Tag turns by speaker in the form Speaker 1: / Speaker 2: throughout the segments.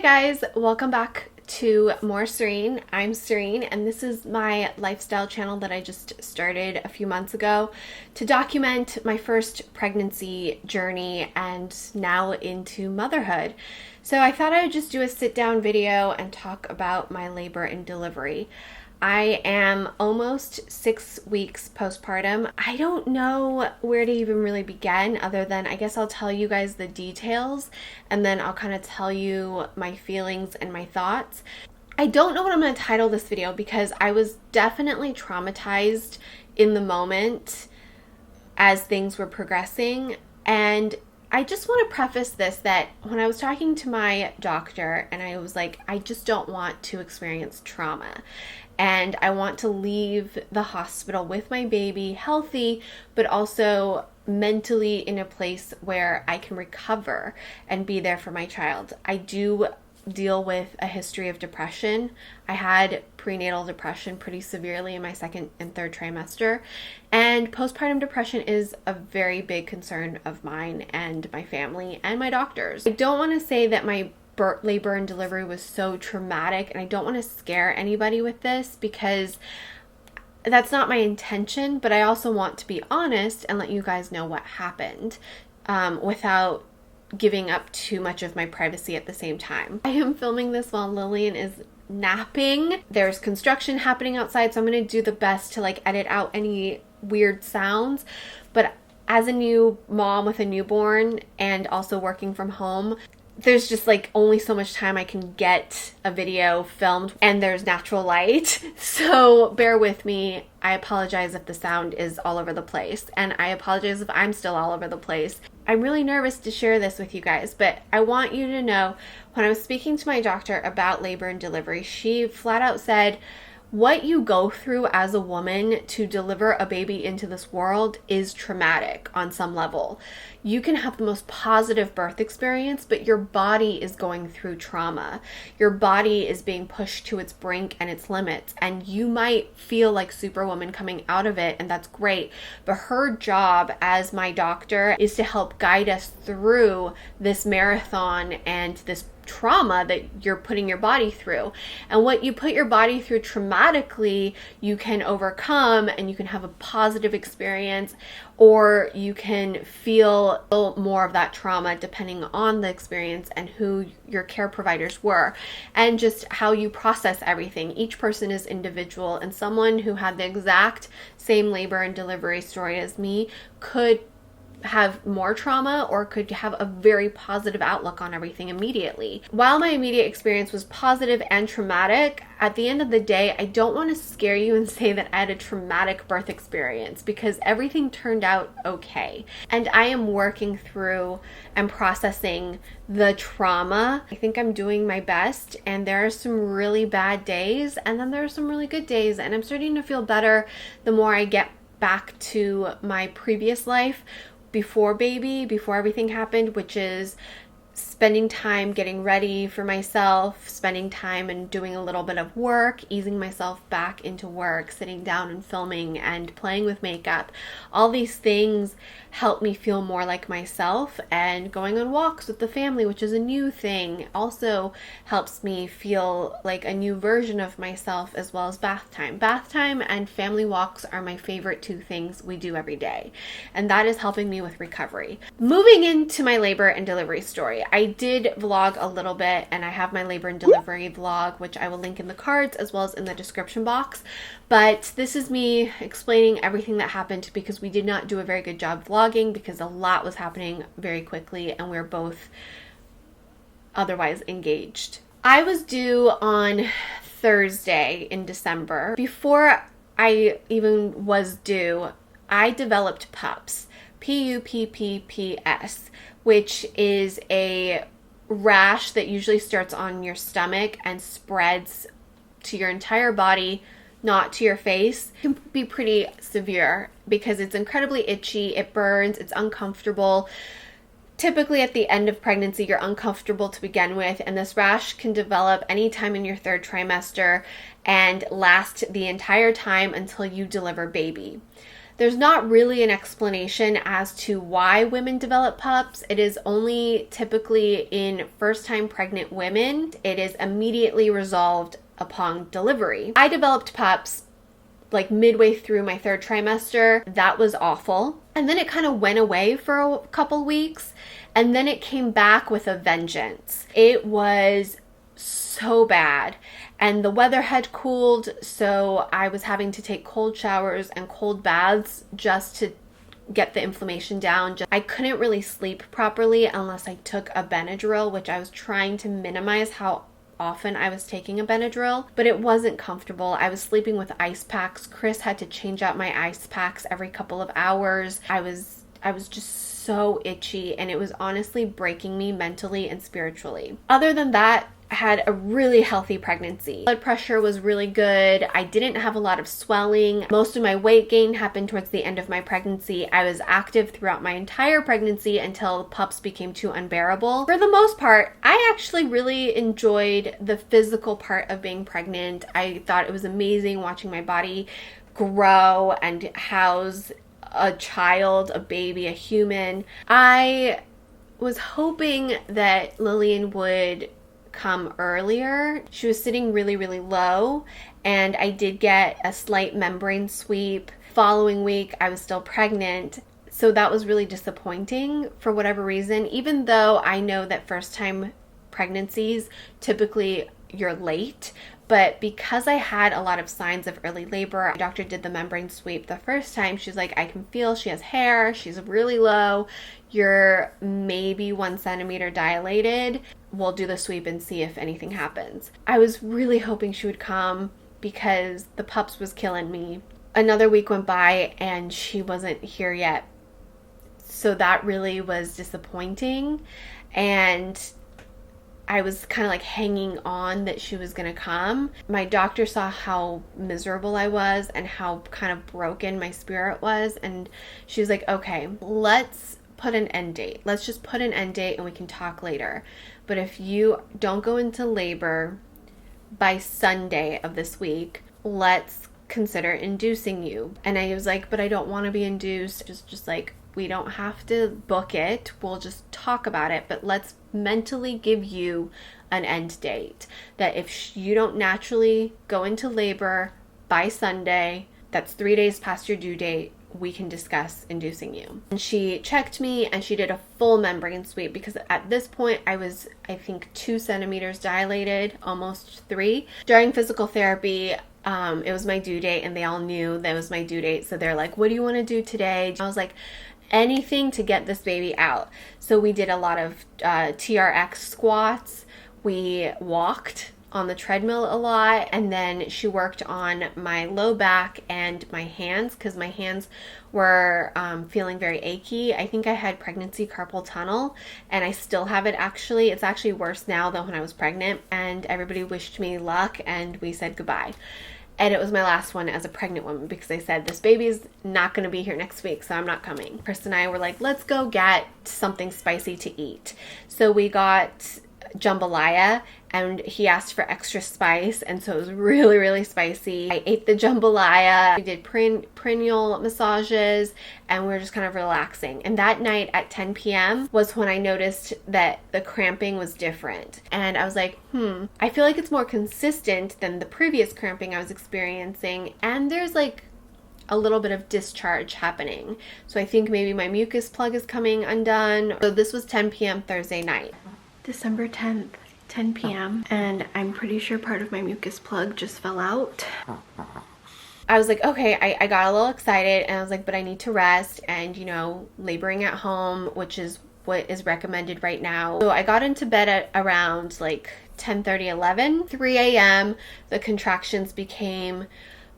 Speaker 1: Hey guys, welcome back to more Serein. I'm Serein, and this is my lifestyle channel that I just started a few months ago to document my first pregnancy journey and now into motherhood. So I thought I would just do a sit-down video and talk about my labor and delivery. I am almost 6 weeks postpartum. I don't know where to even really begin other than I guess I'll tell you guys the details and then I'll kind of tell you my feelings and my thoughts. I don't know what I'm going to title this video because I was definitely traumatized in the moment as things were progressing, and I just want to preface this that when I was talking to my doctor and I was like, I just don't want to experience trauma. And I want to leave the hospital with my baby healthy, but also mentally in a place where I can recover and be there for my child. I do deal with a history of depression. I had prenatal depression pretty severely in my second and third trimester. And postpartum depression is a very big concern of mine and my family and my doctors. I don't want to say that my labor and delivery was so traumatic, and I don't want to scare anybody with this because that's not my intention, but I also want to be honest and let you guys know what happened without giving up too much of my privacy at the same time. I am filming this while Lillian is napping. There's construction happening outside, so I'm going to do the best to edit out any weird sounds, but as a new mom with a newborn and also working from home, there's just only so much time I can get a video filmed, and there's natural light. So bear with me. I apologize if the sound is all over the place, and I apologize if I'm still all over the place. I'm really nervous to share this with you guys, but I want you to know when I was speaking to my doctor about labor and delivery, she flat out said, what you go through as a woman to deliver a baby into this world is traumatic on some level. You can have the most positive birth experience, but your body is going through trauma. Your body is being pushed to its brink and its limits, and you might feel like Superwoman coming out of it, and that's great. But her job as my doctor is to help guide us through this marathon and this trauma that you're putting your body through. And what you put your body through traumatically, you can overcome and you can have a positive experience, or you can feel more of that trauma depending on the experience and who your care providers were and just how you process everything. Each person is individual, and someone who had the exact same labor and delivery story as me could have more trauma or could have a very positive outlook on everything immediately. While my immediate experience was positive and traumatic, at the end of the day, I don't want to scare you and say that I had a traumatic birth experience because everything turned out okay. And I am working through and processing the trauma. I think I'm doing my best, and there are some really bad days and then there are some really good days, and I'm starting to feel better the more I get back to my previous life before everything happened, which is spending time getting ready for myself, spending time and doing a little bit of work, easing myself back into work, sitting down and filming and playing with makeup. All these things help me feel more like myself, and going on walks with the family, which is a new thing, also helps me feel like a new version of myself, as well as bath time. Bath time and family walks are my favorite two things we do every day, and that is helping me with recovery. Moving into my labor and delivery story, I did vlog a little bit, and I have my labor and delivery vlog, which I will link in the cards as well as in the description box. But this is me explaining everything that happened because we did not do a very good job vlogging because a lot was happening very quickly and we were both otherwise engaged. I was due on Thursday in December. Before I even was due, I developed PUPS, PUPPPS, which is a rash that usually starts on your stomach and spreads to your entire body, not to your face. It can be pretty severe because it's incredibly itchy, it burns, it's uncomfortable. Typically at the end of pregnancy, you're uncomfortable to begin with, and this rash can develop anytime in your third trimester and last the entire time until you deliver baby. There's not really an explanation as to why women develop PUPS. It is only typically in first-time pregnant women. It is immediately resolved upon delivery. I developed PUPS like midway through my 3rd trimester. That was awful. And then it kind of went away for a couple weeks, and then it came back with a vengeance. It was so bad. And the weather had cooled, so I was having to take cold showers and cold baths just to get the inflammation down. I couldn't really sleep properly unless I took a Benadryl, which I was trying to minimize how often I was taking a Benadryl, but it wasn't comfortable. I was sleeping with ice packs. Chris had to change out my ice packs every couple of hours. I was just so itchy, and it was honestly breaking me mentally and spiritually. Other than that, I had a really healthy pregnancy. Blood pressure was really good. I didn't have a lot of swelling. Most of my weight gain happened towards the end of my pregnancy. I was active throughout my entire pregnancy until PUPS became too unbearable. For the most part, I actually really enjoyed the physical part of being pregnant. I thought it was amazing watching my body grow and house a child, a baby, a human. I was hoping that Lillian would come earlier. She was sitting really, really low, and I did get a slight membrane sweep. Following week, I was still pregnant, so that was really disappointing for whatever reason, even though I know that first-time pregnancies, typically you're late. But because I had a lot of signs of early labor, the doctor did the membrane sweep the first time. She's like, I can feel she has hair, she's really low, you're maybe 1 centimeter dilated. We'll do the sweep and see if anything happens. I was really hoping she would come because the PUPS was killing me. Another week went by and she wasn't here yet. So that really was disappointing. And I was kind of like hanging on that she was going to come. My doctor saw how miserable I was and how kind of broken my spirit was. And she was like, okay, let's put an end date. Let's just put an end date and we can talk later. But if you don't go into labor by Sunday of this week, let's consider inducing you. And I was like, but I don't want to be induced. Just like, we don't have to book it. We'll just talk about it. But let's mentally give you an end date. That if you don't naturally go into labor by Sunday, that's 3 days past your due date, we can discuss inducing you. And she checked me and she did a full membrane sweep because at this point I was, I think, 2 centimeters dilated, almost 3. During physical therapy, it was my due date and they all knew that was my due date. So they're like, what do you want to do today? I was like, anything to get this baby out. So we did a lot of TRX squats. We walked on the treadmill a lot, and then she worked on my low back and my hands because my hands were feeling very achy. I think I had pregnancy carpal tunnel, and I still have it actually. It's actually worse now than when I was pregnant, and everybody wished me luck and we said goodbye. And it was my last one as a pregnant woman because I said, this baby's not going to be here next week, so I'm not coming. Chris and I were like, let's go get something spicy to eat. So we got jambalaya, and he asked for extra spice, and so it was really, really spicy. I ate the jambalaya. We did perineal massages, and we were just kind of relaxing. And that night at 10 p.m. was when I noticed that the cramping was different. And I was like, I feel like it's more consistent than the previous cramping I was experiencing, and there's like a little bit of discharge happening. So I think maybe my mucus plug is coming undone. So this was 10 p.m. Thursday night. December 10th, 10 p.m. and I'm pretty sure part of my mucus plug just fell out. I was like, okay, I got a little excited and I was like, but I need to rest and, you know, laboring at home, which is what is recommended right now. So I got into bed at around like 10:30, 11. 3 a.m. the contractions became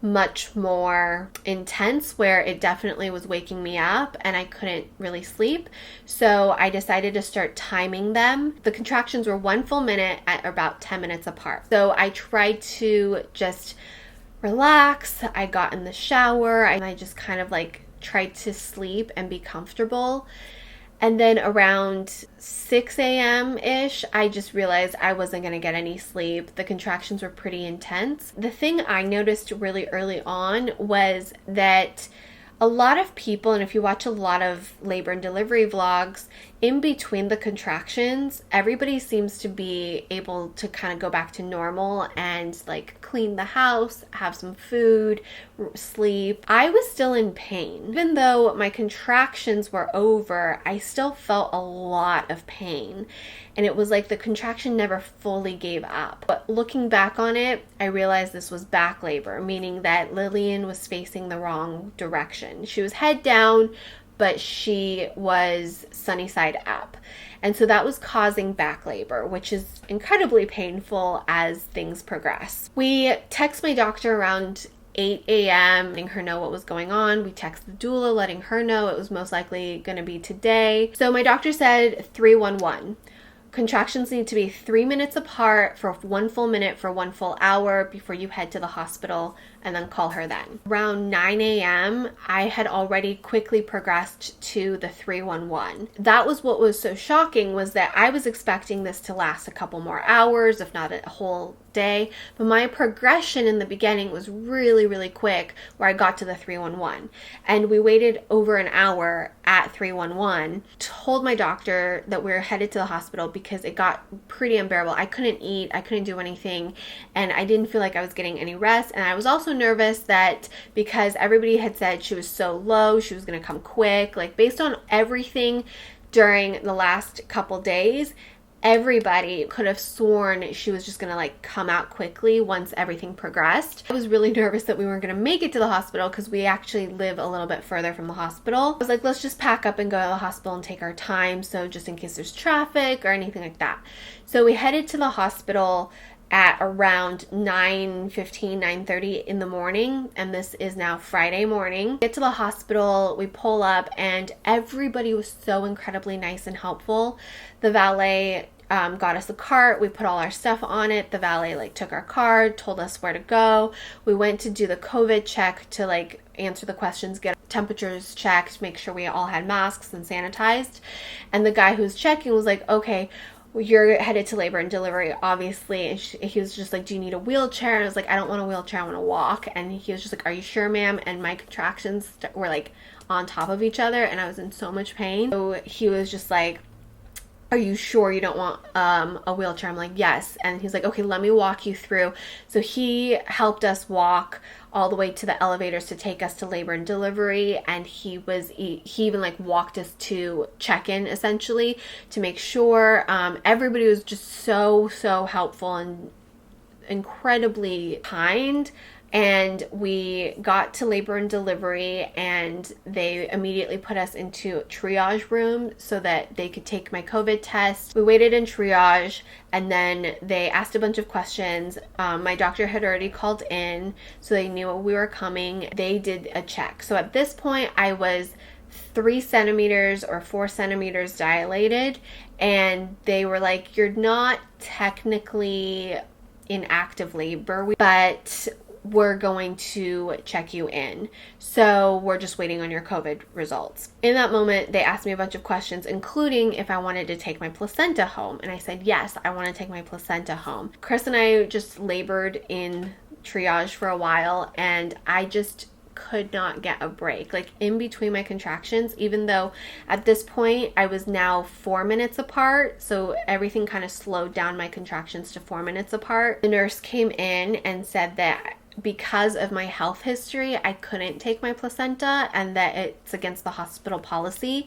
Speaker 1: much more intense, where it definitely was waking me up and I couldn't really sleep. So I decided to start timing them. The contractions were 1 full minute at about 10 minutes apart. So I tried to just relax. I got in the shower and I just kind of like tried to sleep and be comfortable. And then around 6 a.m. ish, I just realized I wasn't going to get any sleep. The contractions were pretty intense. The thing I noticed really early on was that A lot of people, and if you watch a lot of labor and delivery vlogs, in between the contractions, everybody seems to be able to kind of go back to normal and like clean the house, have some food, sleep. I was still in pain. Even though my contractions were over, I still felt a lot of pain. And it was like the contraction never fully gave up. But looking back on it, I realized this was back labor, meaning that Lillian was facing the wrong direction. She was head down, but she was sunny side up. And so that was causing back labor, which is incredibly painful as things progress. We text my doctor around 8 a.m. letting her know what was going on. We texted the doula letting her know it was most likely going to be today. So my doctor said 311. Contractions need to be 3 minutes apart for 1 full minute for 1 full hour before you head to the hospital, and then call her then. Around 9 a.m., I had already quickly progressed to the 311. That was what was so shocking, was that I was expecting this to last a couple more hours, if not a whole day, but my progression in the beginning was really, really quick, where I got to the 311. And we waited over an hour at 311, told my doctor that we were headed to the hospital because it got pretty unbearable. I couldn't eat, I couldn't do anything, and I didn't feel like I was getting any rest. And I was also nervous that because everybody had said she was so low, she was going to come quick, like based on everything during the last couple days, everybody could have sworn she was just gonna like come out quickly once everything progressed. I was really nervous that we weren't gonna make it to the hospital because we actually live a little bit further from the hospital. I was like, let's just pack up and go to the hospital and take our time, so just in case there's traffic or anything like that. So we headed to the hospital at around 9:15, 9:30 in the morning, and this is now Friday morning. Get to the hospital, we pull up, and everybody was so incredibly nice and helpful. The valet got us a cart, we put all our stuff on it. The valet like took our card, told us where to go. We went to do the COVID check to like answer the questions, get temperatures checked, make sure we all had masks and sanitized. And the guy who was checking was like, okay, you're headed to labor and delivery, obviously. And he was just like, do you need a wheelchair? And I was like, I don't want a wheelchair, I want to walk. And he was just like, are you sure, ma'am? And my contractions were like on top of each other, and I was in so much pain. So he was just like, are you sure you don't want a wheelchair? I'm like, yes. And he's like, okay, let me walk you through. So he helped us walk all the way to the elevators to take us to labor and delivery, and he even like walked us to check-in essentially to make sure. Everybody was just so helpful and incredibly kind. And we got to labor and delivery, and they immediately put us into a triage room so that they could take my COVID test. We waited in triage, and then they asked a bunch of questions. My doctor had already called in, so they knew we were coming. They did a check. So at this point, I was 3 centimeters or 4 centimeters dilated, and they were like, you're not technically in active labor, but we're going to check you in. So we're just waiting on your COVID results. In that moment, they asked me a bunch of questions, including if I wanted to take my placenta home. And I said, yes, I want to take my placenta home. Chris and I just labored in triage for a while, and I just could not get a break. Like in between my contractions, even though at this point I was now 4 minutes apart, so everything kind of slowed down my contractions to 4 minutes apart. The nurse came in and said that because of my health history, I couldn't take my placenta and that it's against the hospital policy.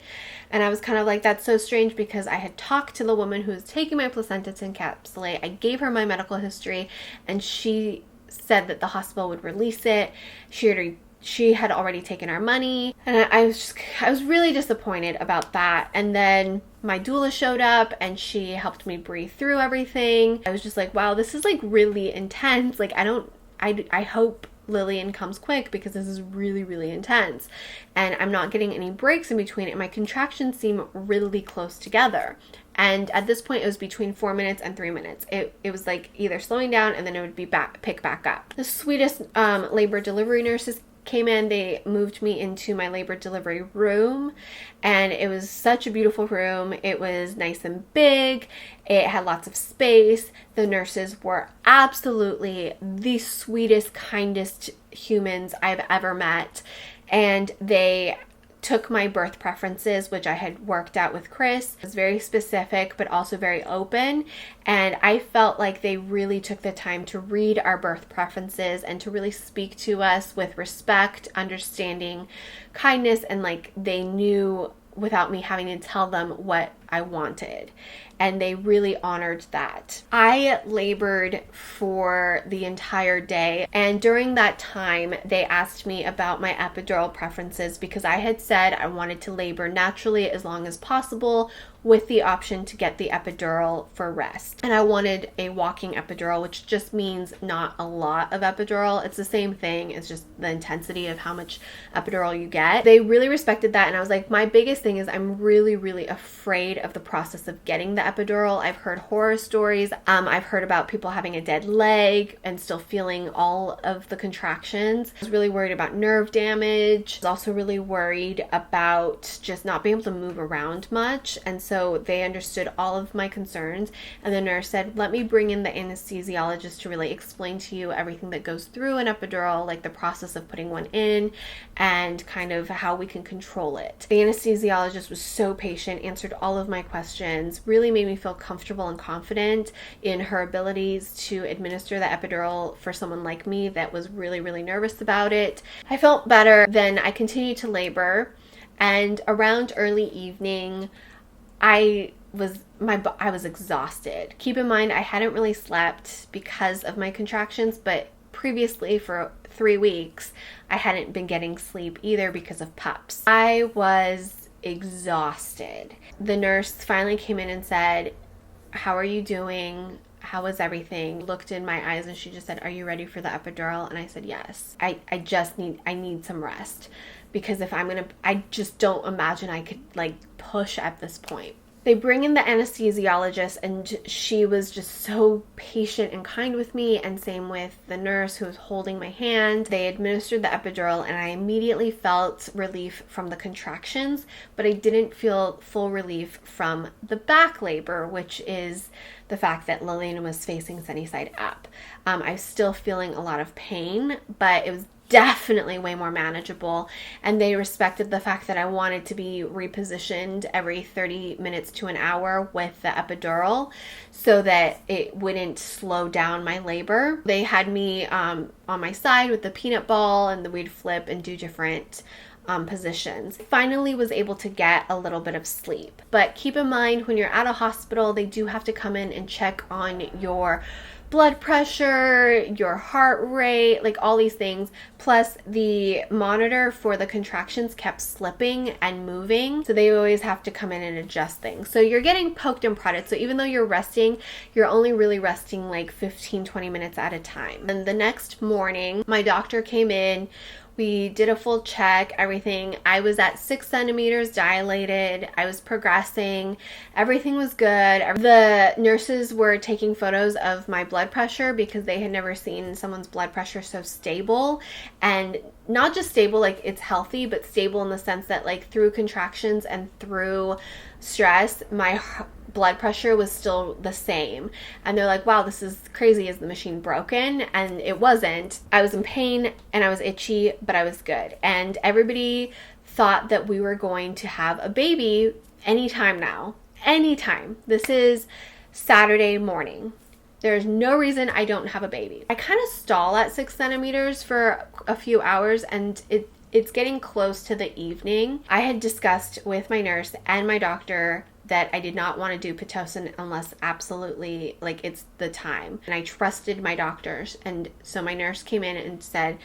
Speaker 1: And I was kind of like, that's so strange, because I had talked to the woman who was taking my placenta to encapsulate. I gave her my medical history, and she said that the hospital would release it. She had already taken our money, and I was really disappointed about that. And then my doula showed up, and she helped me breathe through everything. I was just like, wow, this is like really intense. Like I hope Lillian comes quick, because this is really, really intense, and I'm not getting any breaks in between, and my contractions seem really close together. And at this point, it was between 4 minutes and 3 minutes. It was like either slowing down and then it would be pick back up. The sweetest labor delivery nurses came in. They moved me into my labor delivery room, and it was such a beautiful room. It was nice and big. It had lots of space. The nurses were absolutely the sweetest, kindest humans I've ever met. and they took my birth preferences, which I had worked out with Chris. It was very specific, but also very open. And I felt like they really took the time to read our birth preferences and to really speak to us with respect, understanding, kindness, and like they knew without me having to tell them what I wanted. And they really honored that. I labored for the entire day. And during that time, they asked me about my epidural preferences because I had said I wanted to labor naturally as long as possible with the option to get the epidural for rest. And I wanted a walking epidural, which just means not a lot of epidural. It's the same thing. It's just the intensity of how much epidural you get. They really respected that. And I was like, my biggest thing is I'm really, really afraid of the process of getting the epidural. I've heard horror stories. I've heard about people having a dead leg and still feeling all of the contractions. I was really worried about nerve damage. I was also really worried about just not being able to move around much. And so they understood all of my concerns. And the nurse said, let me bring in the anesthesiologist to really explain to you everything that goes through an epidural, like the process of putting one in and kind of how we can control it. The anesthesiologist was so patient, answered all of my questions, really made me feel comfortable and confident in her abilities to administer the epidural for someone like me that was really, really nervous about it. I felt better. Then I continued to labor, and around early evening, I was exhausted. Keep in mind, I hadn't really slept because of my contractions, but previously for 3 weeks, I hadn't been getting sleep either because of pups. I was exhausted. The nurse finally came in and said, how are you doing? How was everything? Looked in my eyes and she just said, are you ready for the epidural? And I said, yes. I need some rest, because I just don't imagine I could like push at this point. They bring in the anesthesiologist, and she was just so patient and kind with me, and same with the nurse who was holding my hand. They administered the epidural, and I immediately felt relief from the contractions, but I didn't feel full relief from the back labor, which is the fact that Lelena was facing sunny side up. I was still feeling a lot of pain, but it was definitely way more manageable, and they respected the fact that I wanted to be repositioned every 30 minutes to an hour with the epidural so that it wouldn't slow down my labor. They had me on my side with the peanut ball, and we'd flip and do different positions. Finally was able to get a little bit of sleep. But keep in mind, when you're at a hospital, they do have to come in and check on your blood pressure, your heart rate, like all these things. Plus the monitor for the contractions kept slipping and moving. So they always have to come in and adjust things. So you're getting poked and prodded. So even though you're resting, you're only really resting like 15-20 minutes at a time. And the next morning, my doctor came in. We did a full check, everything. I was at 6 centimeters dilated. I was progressing. Everything was good. The nurses were taking photos of my blood pressure because they had never seen someone's blood pressure so stable. And not just stable, like it's healthy, but stable in the sense that like through contractions and through stress, my blood pressure was still the same. And they're like, wow, this is crazy. Is the machine broken? And it wasn't. I was in pain and I was itchy, but I was good. And everybody thought that we were going to have a baby anytime now. Anytime. This is Saturday morning. There's no reason I don't have a baby. I kind of stall at 6 centimeters for a few hours, and it's getting close to the evening. I had discussed with my nurse and my doctor that I did not want to do Pitocin unless absolutely like it's the time. And I trusted my doctors. And so my nurse came in and said,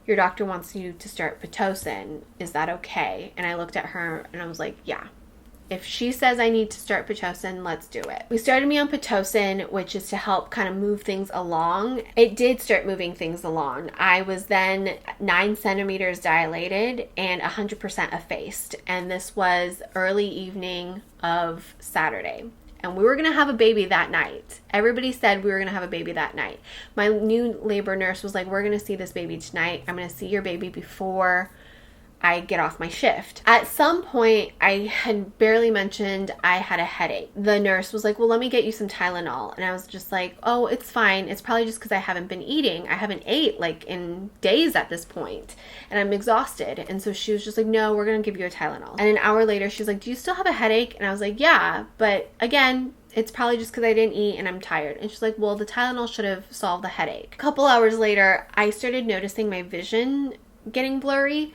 Speaker 1: your doctor wants you to start Pitocin. Is that okay? And I looked at her and I was like, yeah. If she says I need to start Pitocin, let's do it. We started me on Pitocin, which is to help kind of move things along. It did start moving things along. I was then 9 centimeters dilated and 100% effaced. And this was early evening of Saturday. And we were going to have a baby that night. Everybody said we were going to have a baby that night. My new labor nurse was like, we're going to see this baby tonight. I'm going to see your baby before I get off my shift. At some point, I had barely mentioned I had a headache. The nurse was like, well, let me get you some Tylenol. And I was just like, oh, it's fine. It's probably just because I haven't been eating. I haven't ate like in days at this point, and I'm exhausted. And so she was just like, no, we're going to give you a Tylenol. And an hour later, she's like, do you still have a headache? And I was like, yeah, but again, it's probably just because I didn't eat and I'm tired. And she's like, well, the Tylenol should have solved the headache. A couple hours later, I started noticing my vision getting blurry,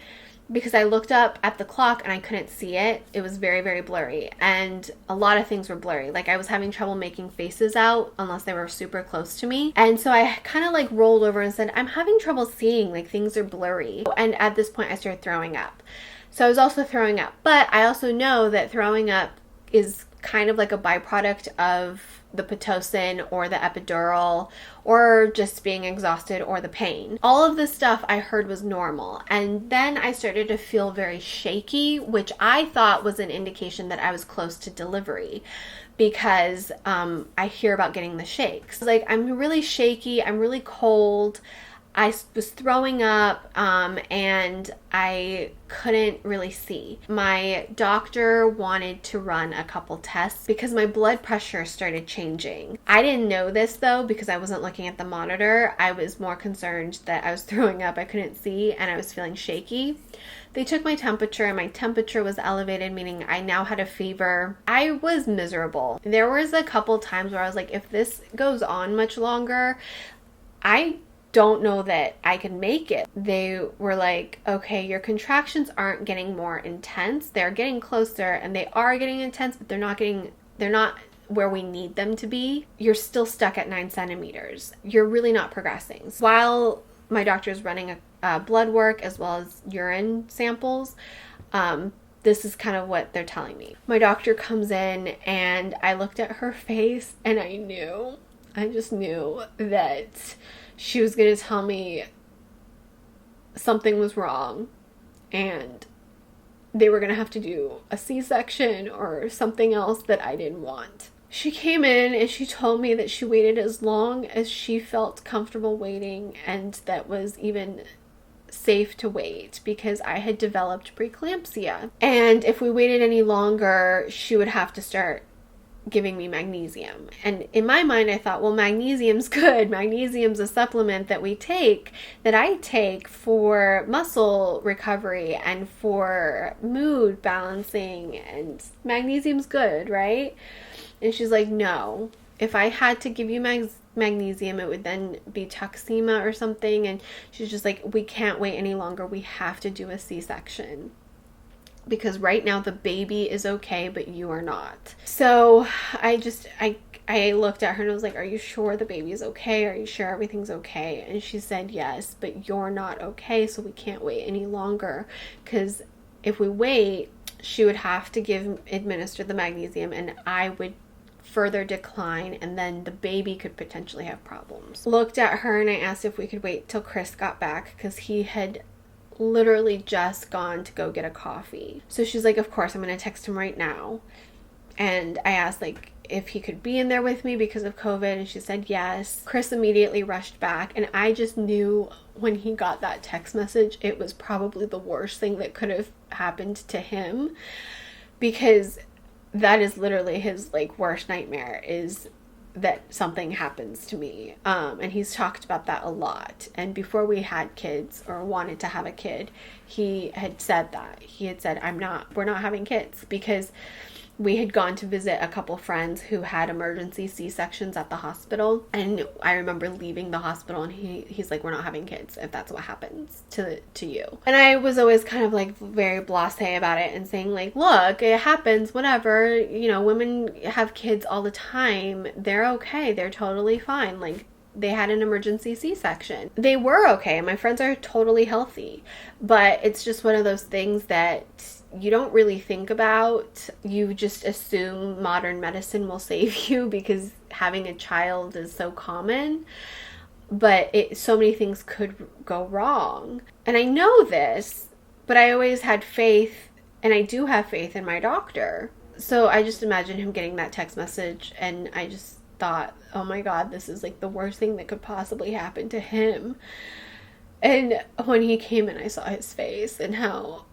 Speaker 1: because I looked up at the clock and I couldn't see it. It was very, very blurry. And a lot of things were blurry. Like I was having trouble making faces out unless they were super close to me. And so I kind of like rolled over and said, I'm having trouble seeing, like things are blurry. And at this point I started throwing up. So I was also throwing up. But I also know that throwing up is kind of like a byproduct of the Pitocin or the epidural or just being exhausted or the pain. All of this stuff I heard was normal. And then I started to feel very shaky, which I thought was an indication that I was close to delivery, because I hear about getting the shakes. Like I'm really shaky, I'm really cold. I was throwing up and I couldn't really see. My doctor wanted to run a couple tests because my blood pressure started changing. I didn't know this though because I wasn't looking at the monitor. I was more concerned that I was throwing up, I couldn't see, and I was feeling shaky. They took my temperature and my temperature was elevated, meaning I now had a fever. I was miserable. There was a couple times where I was like, if this goes on much longer, I don't know that I can make it. They were like, okay, your contractions aren't getting more intense. They're getting closer and they are getting intense, but they're not where we need them to be. You're still stuck at 9 centimeters. You're really not progressing. While my doctor is running a blood work as well as urine samples, this is kind of what they're telling me. My doctor comes in and I looked at her face and I just knew that she was going to tell me something was wrong and they were going to have to do a C-section or something else that I didn't want. She came in and she told me that she waited as long as she felt comfortable waiting and that was even safe to wait because I had developed preeclampsia. And if we waited any longer, she would have to start giving me magnesium. And in my mind, I thought, well, magnesium's good. Magnesium's a supplement that I take for muscle recovery and for mood balancing, and magnesium's good, right? And she's like, no, if I had to give you magnesium, it would then be toxemia or something. And she's just like, we can't wait any longer. We have to do a C-section. Because right now the baby is okay, but you are not. So I looked at her and I was like, are you sure the baby is okay? Are you sure everything's okay? And she said, yes, but you're not okay, so we can't wait any longer. Because if we wait, she would have to administer the magnesium and I would further decline, and then the baby could potentially have problems. Looked at her and I asked if we could wait till Chris got back because he had literally just gone to go get a coffee. So she's like, of course, I'm going to text him right now. And I asked like if he could be in there with me because of COVID, and she said yes. Chris immediately rushed back, and I just knew when he got that text message, it was probably the worst thing that could have happened to him, because that is literally his like worst nightmare, is that something happens to me. And he's talked about that a lot. And before we had kids or wanted to have a kid, he had said that. He had said, we're not having kids, because we had gone to visit a couple friends who had emergency C-sections at the hospital. And I remember leaving the hospital and he's like, we're not having kids if that's what happens to you. And I was always kind of like very blasé about it and saying like, look, it happens, whatever. You know, women have kids all the time. They're okay. They're totally fine. Like, they had an emergency C-section. They were okay. My friends are totally healthy. But it's just one of those things that you don't really think about. You just assume modern medicine will save you because having a child is so common. But so many things could go wrong. And I know this, but I always had faith, and I do have faith in my doctor. So I just imagine him getting that text message, and I just thought, oh my God, this is like the worst thing that could possibly happen to him. And when he came in, I saw his face and how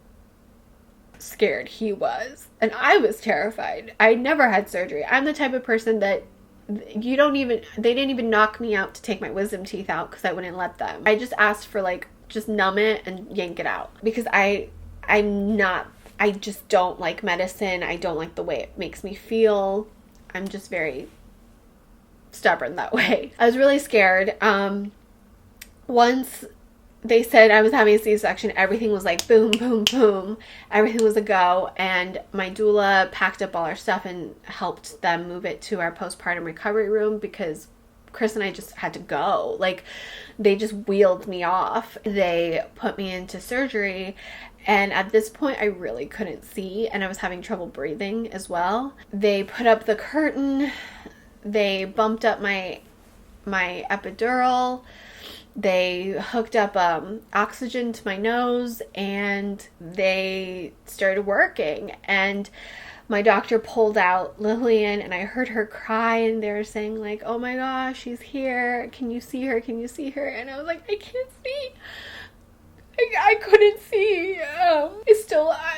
Speaker 1: scared he was. And I was terrified. I never had surgery. I'm the type of person that they didn't even knock me out to take my wisdom teeth out because I wouldn't let them. I just asked for like, just numb it and yank it out. Because I just don't like medicine. I don't like the way it makes me feel. I'm just very stubborn that way. I was really scared. Once they said I was having a C-section, everything was like boom, boom, boom. Everything was a go. And my doula packed up all our stuff and helped them move it to our postpartum recovery room because Chris and I just had to go. Like, they just wheeled me off. They put me into surgery. And at this point, I really couldn't see. And I was having trouble breathing as well. They put up the curtain. They bumped up my epidural. They hooked up oxygen to my nose, and they started working. And my doctor pulled out Lillian, and I heard her cry, and they were saying like, oh my gosh, she's here. Can you see her? Can you see her? And I was like, I can't see. I couldn't see.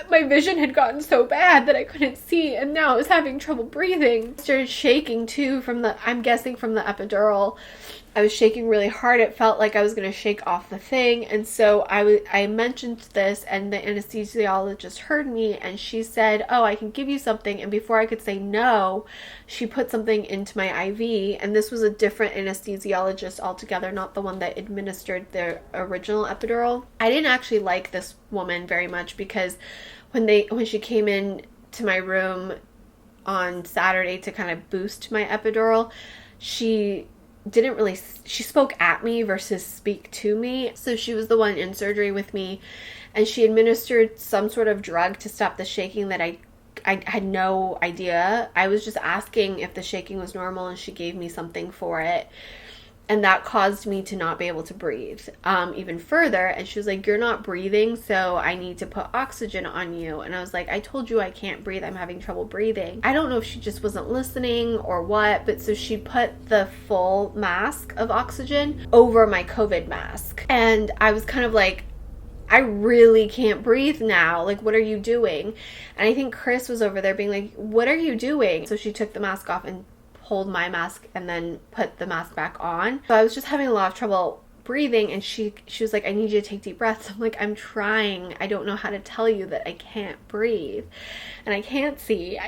Speaker 1: My vision had gotten so bad that I couldn't see, and now I was having trouble breathing. I started shaking too I'm guessing from the epidural. I was shaking really hard. It felt like I was going to shake off the thing. And so I mentioned this, and the anesthesiologist heard me, and she said, oh, I can give you something. And before I could say no, she put something into my IV. And this was a different anesthesiologist altogether, not the one that administered the original epidural. I didn't actually like this woman very much because when she came in to my room on Saturday to kind of boost my epidural, she spoke at me versus speak to me. So she was the one in surgery with me, and she administered some sort of drug to stop the shaking that I had no idea. I was just asking if the shaking was normal, and she gave me something for it. And that caused me to not be able to breathe even further. And she was like, you're not breathing, so I need to put oxygen on you. And I was like, I told you I can't breathe. I'm having trouble breathing. I don't know if she just wasn't listening or what, but so she put the full mask of oxygen over my COVID mask. And I was kind of like, I really can't breathe now. Like, what are you doing? And I think Chris was over there being like, what are you doing? So she took the mask off and pulled my mask and then put the mask back on. So I was just having a lot of trouble breathing, and she was like, I need you to take deep breaths. I'm like, I'm trying. I don't know how to tell you that I can't breathe. And I can't see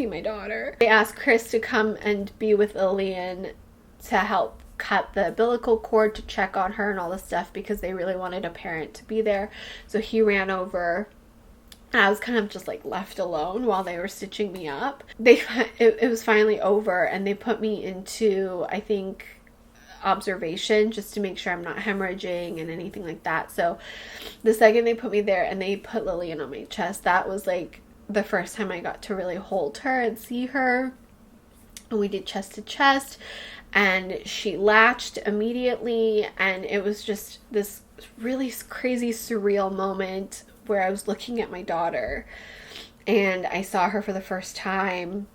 Speaker 1: my daughter. They asked Chris to come and be with Lillian to help cut the umbilical cord, to check on her and all this stuff, because they really wanted a parent to be there. So he ran over, and I was kind of just like left alone while they were stitching me up. It was finally over, and they put me into, I think, observation just to make sure I'm not hemorrhaging and anything like that. So the second they put me there and they put Lillian on my chest, that was like the first time I got to really hold her and see her. And we did chest to chest, and she latched immediately, and it was just this really crazy surreal moment where I was looking at my daughter and I saw her for the first time,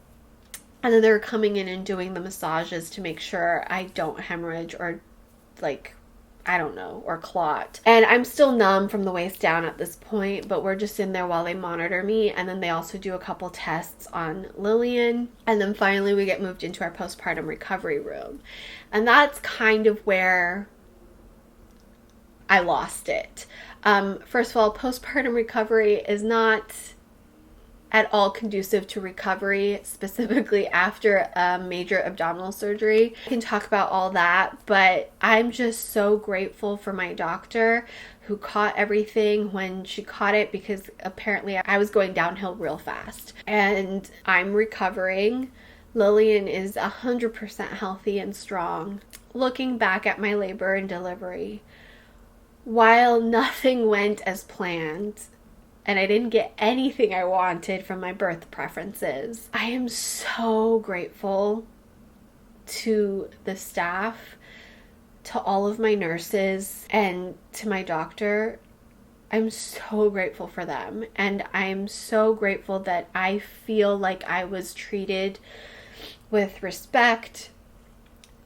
Speaker 1: and then they were coming in and doing the massages to make sure I don't hemorrhage or or clot. And I'm still numb from the waist down at this point, but we're just in there while they monitor me, and then they also do a couple tests on Lillian, and then finally we get moved into our postpartum recovery room. And that's kind of where I lost it. First of all, postpartum recovery is not at all conducive to recovery, specifically after a major abdominal surgery. I can talk about all that, but I'm just so grateful for my doctor who caught everything when she caught it, because apparently I was going downhill real fast. And I'm recovering. Lillian is 100% healthy and strong. Looking back at my labor and delivery, while nothing went as planned, and I didn't get anything I wanted from my birth preferences, I am so grateful to the staff, to all of my nurses, and to my doctor. I'm so grateful for them, and I'm so grateful that I feel like I was treated with respect,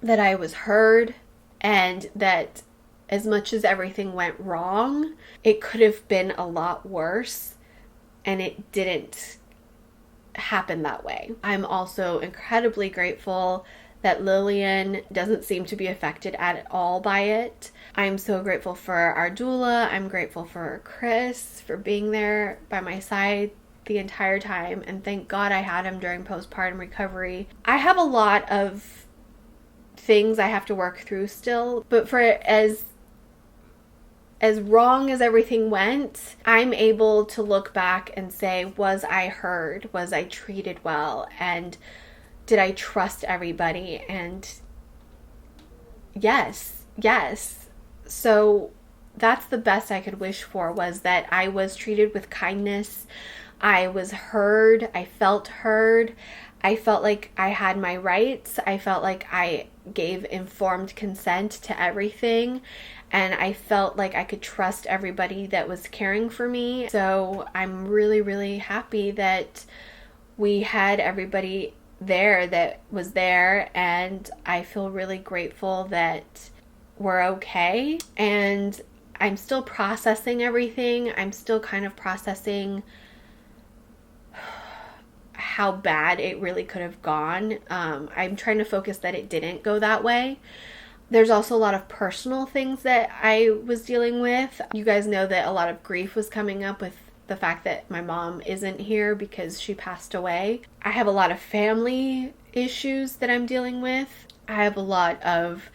Speaker 1: that I was heard, and that as much as everything went wrong, it could have been a lot worse. and it didn't happen that way. I'm also incredibly grateful that Lillian doesn't seem to be affected at all by it. I'm so grateful for our doula. I'm grateful for Chris for being there by my side the entire time, and thank God I had him during postpartum recovery. I have a lot of things I have to work through still, but for as wrong as everything went, I'm able to look back and say, was I heard? Was I treated well? And did I trust everybody? And yes. So that's the best I could wish for, was that I was treated with kindness. I was heard. I felt heard. I felt like I had my rights. I felt like I gave informed consent to everything. And I felt like I could trust everybody that was caring for me. So I'm really, really happy that we had everybody there that was there. And I feel really grateful that we're okay. And I'm still processing everything. I'm still kind of processing how bad it really could have gone. I'm trying to focus that it didn't go that way. There's also a lot of personal things that I was dealing with. You guys know that a lot of grief was coming up with the fact that my mom isn't here because she passed away. I have a lot of family issues that I'm dealing with. I have a lot of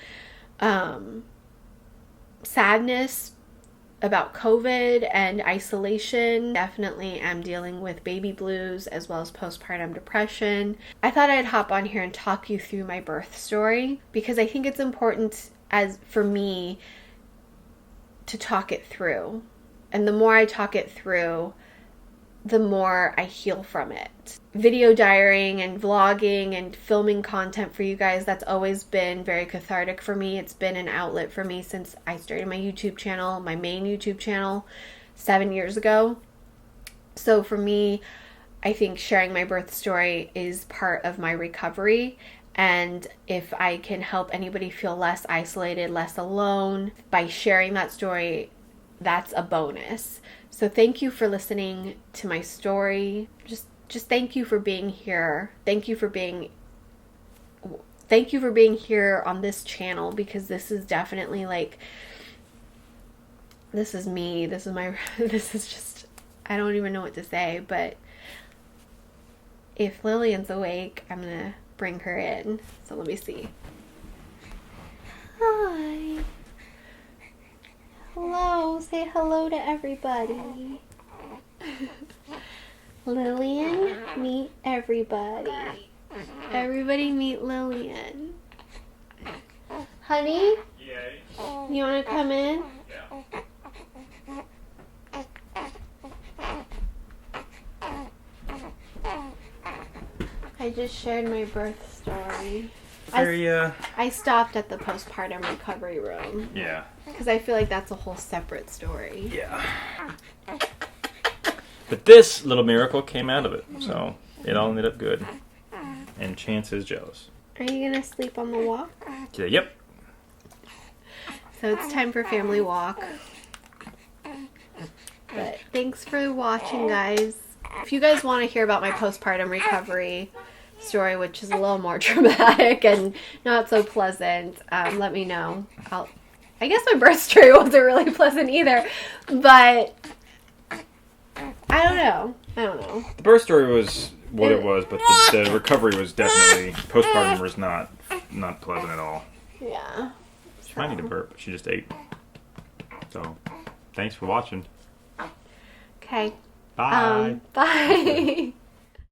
Speaker 1: sadness about COVID and isolation. Definitely am dealing with baby blues as well as postpartum depression. I thought I'd hop on here and talk you through my birth story because I think it's important for me to talk it through. And the more I talk it through, the more I heal from it. Video diarying and vlogging and filming content for you guys, that's always been very cathartic for me. It's been an outlet for me since I started my YouTube channel, my main YouTube channel, 7 years ago. So for me, I think sharing my birth story is part of my recovery. And if I can help anybody feel less isolated, less alone by sharing that story, that's a bonus. So thank you for listening to my story. Just thank you for being here. Thank you for being here on this channel, because this is definitely like, this is me. This is just, I don't even know what to say, but if Lillian's awake, I'm going to bring her in. So let me see. Hi. Hello, say hello to everybody. Lillian, meet everybody. Everybody meet Lillian. Honey? Yeah. You want to come in? Yeah. I just shared my birth story. I stopped at the postpartum recovery room.
Speaker 2: Yeah.
Speaker 1: Because I feel like that's a whole separate story.
Speaker 2: Yeah. But this little miracle came out of it, so it all ended up good. And Chance is jealous.
Speaker 1: Are you going to sleep on the walk?
Speaker 2: Yeah, yep.
Speaker 1: So it's time for family walk. But thanks for watching, guys. If you guys want to hear about my postpartum recovery story, which is a little more dramatic and not so pleasant, let me know. I guess my birth story wasn't really pleasant either, but I don't know.
Speaker 2: The birth story was what it was, but the recovery was definitely, postpartum was not pleasant at all.
Speaker 1: Yeah.
Speaker 2: She might need a burp. She just ate. So, thanks for watching.
Speaker 1: Okay.
Speaker 2: Bye.
Speaker 1: Bye.